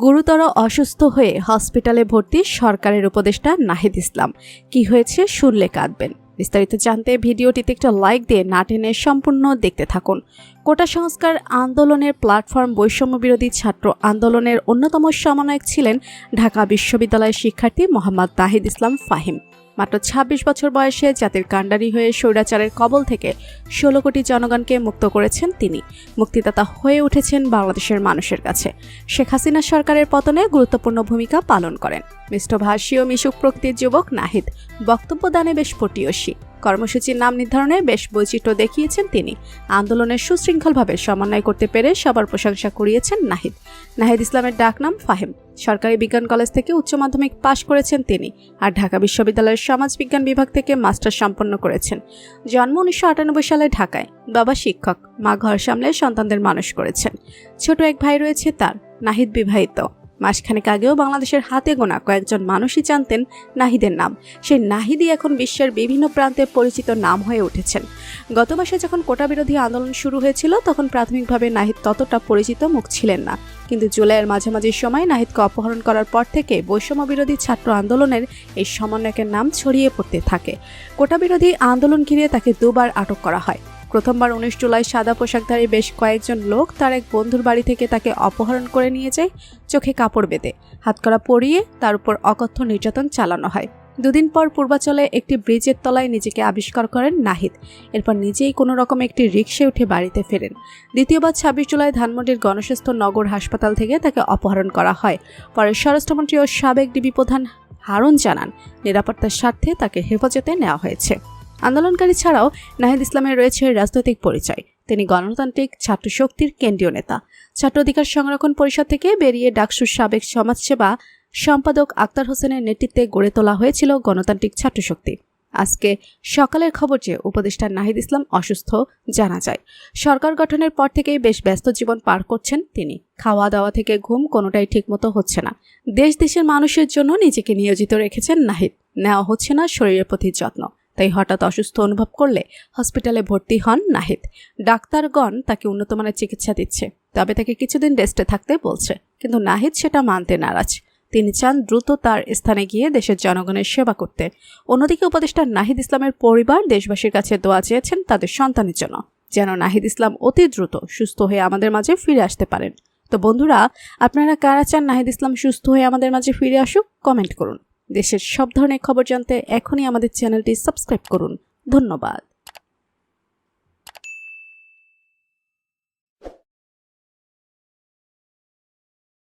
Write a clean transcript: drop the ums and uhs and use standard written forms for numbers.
গুরুতর অসুস্থ হয়ে হসপিটালে ভর্তি সরকারের উপদেষ্টা নাহিদ ইসলাম। কি হয়েছে শুনলে কাঁদবেন। বিস্তারিত জানতে ভিডিওটিতে একটা লাইক দিয়ে না টেনে সম্পূর্ণ দেখতে থাকুন। কোটা সংস্কার আন্দোলনের প্ল্যাটফর্ম বৈষম্য বিরোধী ছাত্র আন্দোলনের অন্যতম সমন্বয়ক ছিলেন ঢাকা বিশ্ববিদ্যালয়ের শিক্ষার্থী মোহাম্মদ নাহিদ ইসলাম ফাহিম। মাত্র ২৬ বছর বয়সে জাতির কাণ্ডারি হয়ে স্বৈরাচারের কবল থেকে ১৬ কোটি জনগণকে মুক্ত করেছেন তিনি। মুক্তিদাতা হয়ে উঠেছেন বাংলাদেশের মানুষের কাছে। শেখ হাসিনা সরকারের পতনে গুরুত্বপূর্ণ ভূমিকা পালন করেন। মিষ্টভাষী ও মিশুক প্রকৃতির যুবক নাহিদ বক্তব্য দানে বেশ পটিয়সী। কর্মসূচির নাম নির্ধারণে বেশ বৈচিত্র্য দেখিয়েছেন তিনি। আন্দোলনের সুশৃঙ্খলভাবে সমন্বয় করতে পেরে সবার প্রশংসা কুড়িয়েছেন নাহিদ। নাহিদ ইসলামের ডাকনাম ফাহিম। সরকারি বিজ্ঞান কলেজ থেকে উচ্চ মাধ্যমিক পাশ করেছেন তিনি, আর ঢাকা বিশ্ববিদ্যালয়ের সমাজবিজ্ঞান বিভাগ থেকে মাস্টার্স সম্পন্ন করেছেন। জন্ম ১৯৯৮ সালে ঢাকায়। বাবা শিক্ষক, মা ঘর সামলে সন্তানদের মানুষ করেছেন। ছোট এক ভাই রয়েছে তার। নাহিদ বিবাহিত। মাসখানেক আগেও বাংলাদেশের হাতে গোনা কয়েকজন মানুষই জানতেন নাহিদের নাম। সেই নাহিদই এখন বিশ্বের বিভিন্ন প্রান্তে পরিচিত নাম হয়ে উঠেছেন। গত মাসে যখন কোটা বিরোধী আন্দোলন শুরু হয়েছিল তখন প্রাথমিকভাবে নাহিদ ততটা পরিচিত মুখ ছিলেন না, কিন্তু জুলাইয়ের মাঝামাঝি সময় নাহিদকে অপহরণ করার পর থেকে বৈষম্য বিরোধী ছাত্র আন্দোলনের এই সমন্বয়কের নাম ছড়িয়ে পড়তে থাকে। কোটা বিরোধী আন্দোলন ঘিরে তাকে দুবার আটক করা হয়। প্রথমবার ১৯ জুলাই সাদা পোশাকধারী বেশ কয়েকজন লোক তার এক বন্ধুর বাড়ি থেকে তাকে অপহরণ করে নিয়ে যায়। চোখে কাপড় বেঁধে হাতকড়া পরিয়ে তার উপর অকথ্য নির্যাতন চালানো হয়। দুদিন পর পূর্বাচলে একটি ব্রিজের তলায় নিজেকে আবিষ্কার করেন নাহিদ। এরপর নিজেই কোনো রকম একটি রিকশায় উঠে বাড়িতে ফেরেন। দ্বিতীয়বার ২৬ জুলাই ধানমন্ডির গণস্বাস্থ্য নগর হাসপাতাল থেকে তাকে অপহরণ করা হয়। পরে স্বরাষ্ট্রমন্ত্রী ও সাবেক ডিবি প্রধান হারুন জানান নিরাপত্তার স্বার্থে তাকে হেফাজতে নেওয়া হয়েছে। আন্দোলনকারী ছাড়াও নাহিদ ইসলামের রয়েছে রাজনৈতিক পরিচয়। তিনি গণতান্ত্রিক ছাত্র শক্তির কেন্দ্রীয় নেতা। ছাত্র অধিকার সংরক্ষণ পরিষদ থেকে বেরিয়ে ডাকসুর সাবেক সমাজসেবা সম্পাদক আক্তার হোসেনের নেতৃত্বে গড়ে তোলা হয়েছিল গণতান্ত্রিক ছাত্র শক্তি। আজকে সকালের খবর যে উপদেষ্টা নাহিদ ইসলাম অসুস্থ জানা যায়। সরকার গঠনের পর থেকেই বেশ ব্যস্ত জীবন পার করছেন তিনি। খাওয়া দাওয়া থেকে ঘুম কোনোটাই ঠিকমতো হচ্ছে না। দেশের মানুষের জন্য নিজেকে নিয়োজিত রেখেছেন নাহিদ। নেওয়া হচ্ছে না শরীরের প্রতি যত্ন। তাই হঠাৎ অসুস্থ অনুভব করলে হসপিটালে ভর্তি হন নাহিদ। ডাক্তারগণ তাকে উন্নত মানের চিকিৎসা দিচ্ছে, তবে তাকে কিছুদিন রেস্টে থাকতে বলছে, কিন্তু নাহিদ সেটা মানতে নারাজ। তিনি চান দ্রুত তার স্থানে গিয়ে দেশের জনগণের সেবা করতে। অন্যদিকে উপদেষ্টা নাহিদ ইসলামের পরিবার দেশবাসীর কাছে দোয়া চেয়েছেন তাদের সন্তানের জন্য, যেন নাহিদ ইসলাম অতি দ্রুত সুস্থ হয়ে আমাদের মাঝে ফিরে আসতে পারেন। তো বন্ধুরা, আপনারা কারা চান নাহিদ ইসলাম সুস্থ হয়ে আমাদের মাঝে ফিরে আসুক? কমেন্ট করুন। দেশের সব ধরনের খবর জানতে এখনই আমাদের চ্যানেলটি সাবস্ক্রাইব করুন। ধন্যবাদ।